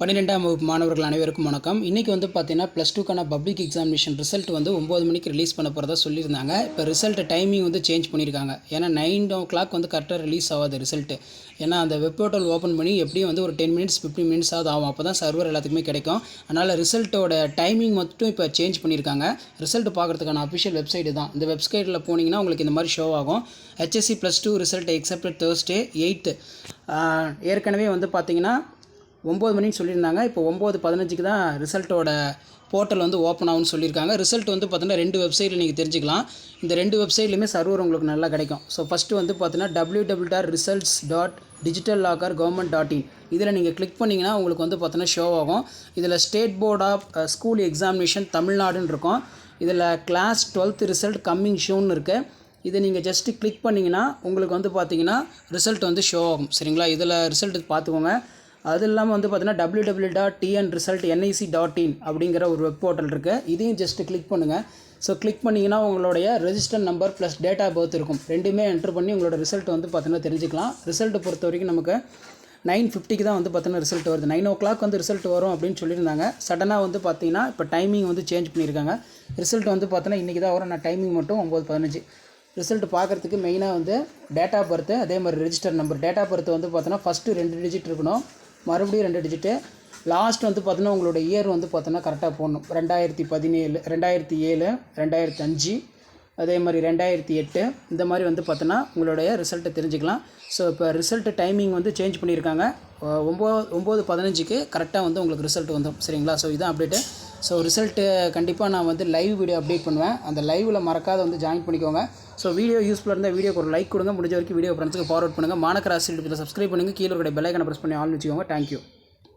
12ஆம் வகுப்பு மாணவர்கள் அனைவருக்கும் வணக்கம். இன்றைக்கி வந்து பார்த்தீங்கன்னா +2க்கான பப்ளிக் எக்ஸாமினேஷன் ரிசல்ட் வந்து 9 மணிக்கு ரிலீஸ் பண்ண போகிறதா சொல்லியிருந்தாங்க. இப்போ ரிசல்ட் டைமிங் வந்து சேஞ்ச் பண்ணியிருக்காங்க. ஏன்னா 9 o'clock வந்து கரெக்டாக ரிலீஸ் ஆகாது ரிசல்ட்டு. ஏன்னா அந்த வெப் போர்ட்டல் ஓப்பன் பண்ணி எப்படியும் வந்து ஒரு 10 மினிட்ஸ் 15 மினிட்ஸ் ஆகும். அப்போ தான் சர்வர் எல்லாத்துக்குமே கிடைக்கும். அதனால் ரிசல்ட்டோட டைமிங் மட்டும் இப்போ சேஞ்ச் பண்ணியிருக்காங்க. ரிசல்ட் பார்க்குறதுக்கான அஃபிஷியல் வெப்சைட்டு தான். இந்த வெப்சைட்டில் போனீங்கன்னா உங்களுக்கு இந்த மாதிரி ஷோ ஆகும். HSC +2 result exempted Thursday 8th. ஏற்கனவே வந்து பார்த்தீங்கன்னா 9 மணின்னு சொல்லியிருந்தாங்க. இப்போ 9:15க்கு தான் ரிசல்ட்டோட போர்ட்டல் வந்து ஓப்பன் ஆகும்னு சொல்லியிருக்காங்க. ரிசல்ட் வந்து பார்த்தீங்கன்னா 2 வெப்சைட்டில் நீங்கள் தெரிஞ்சுக்கலாம். இந்த 2 வெப்சைட்லையுமே சர்வர் உங்களுக்கு நல்லா கிடைக்கும். ஸோ ஃபஸ்ட்டு வந்து பார்த்தீங்கன்னா www.results.digitallocker.government.in இதில் நீங்கள் கிளிக் பண்ணிங்கன்னா உங்களுக்கு வந்து பார்த்தீங்கன்னா ஷோ ஆகும். இதில் state board of school examination தமிழ்நாடுன்னு இருக்கும். இதில் கிளாஸ் 12th ரிசல்ட் கம்மிங் ஷூன்னு இருக்குது. இதை நீங்கள் ஜஸ்ட்டு கிளிக் பண்ணிங்கன்னா உங்களுக்கு வந்து பார்த்தீங்கன்னா ரிசல்ட் வந்து ஷோ ஆகும். சரிங்களா? இதில் ரிசல்ட் பார்த்துக்கோங்க. அது இல்லாமல் வந்து பார்த்தீங்கன்னா www.tnresult.nic.in அப்படிங்கிற ஒரு வெப் போர்ட்டல் இருக்குது. இதையும் ஜஸ்ட்டு கிளிக் பண்ணுங்கள். ஸோ கிளிக் பண்ணிங்கன்னா உங்களுடைய register number plus date of birth இருக்கும். ரெண்டுமே என்ட்ரு பண்ணி உங்களோட ரிசல்ட் வந்து பார்த்தீங்கன்னா தெரிஞ்சுக்கலாம். ரிசல்ட்டை பொறுத்த வரைக்கும் நமக்கு 9:50க்கு தான் வந்து பார்த்தீங்கன்னா ரிசல்ட் வருது. 9 o'clock வந்து ரிசல்ட் வரும் அப்படின்னு சொல்லியிருந்தாங்க. சடனாக வந்து பார்த்தீங்கன்னா இப்போ டைமிங் வந்து சேஞ்ச் பண்ணியிருக்காங்க. ரிசல்ட் வந்து பார்த்தீங்கன்னா இன்றைக்கி தான் வரும். நான் டைமிங் மட்டும் 9:15. ரிசல்ட் பார்க்குறதுக்கு மெயினாக வந்து டேட் ஆஃப் பர்த்து, அதே மாதிரி register number. Date of birth வந்து பார்த்தோன்னா ஃபஸ்ட்டு 2 டிஜிட் இருக்கணும், மறுபடியும் 2 டிஜிட்டு, லாஸ்ட் வந்து பார்த்தோன்னா உங்களோட இயர் வந்து பார்த்தோன்னா கரெக்டாக போடணும். 2017, 2007, 2005, அதே மாதிரி 2008 இந்த மாதிரி வந்து பார்த்தோன்னா உங்களுடைய ரிசல்ட்டை தெரிஞ்சுக்கலாம். ஸோ இப்போ ரிசல்ட்டு டைமிங் வந்து சேஞ்ச் பண்ணியிருக்காங்க. 9:15க்கு கரெக்டாக வந்து உங்களுக்கு ரிசல்ட் வந்துடும். சரிங்களா? ஸோ இதான் அப்டேட்டு. ஸோ ரிசல்ட்டு கண்டிப்பாக நான் வந்து லைவ் வீடியோ அப்டேட் பண்ணுவேன். அந்த லைவில் மறக்காத வந்து ஜாயின் பண்ணிக்கோங்க. ஸோ வீடியோ யூஸ்ஃபுல்லாக இருந்தால் வீடியோக்கு ஒரு லைக் கொடுங்க. முடிஞ்ச வரைக்கும் வீடியோ ஃப்ரெண்ட்ஸுக்கு ஃபார்வர்ட் பண்ணுங்கள். மாணக்கர் ஆசிரியர் சப்ஸ்கிரைப் பண்ணுங்கள். கீழே இருக்கிற பெல் ஐக்கானை ப்ரெஸ் பண்ணி ஆன் வச்சுக்கோங்க. தேங்க்யூ.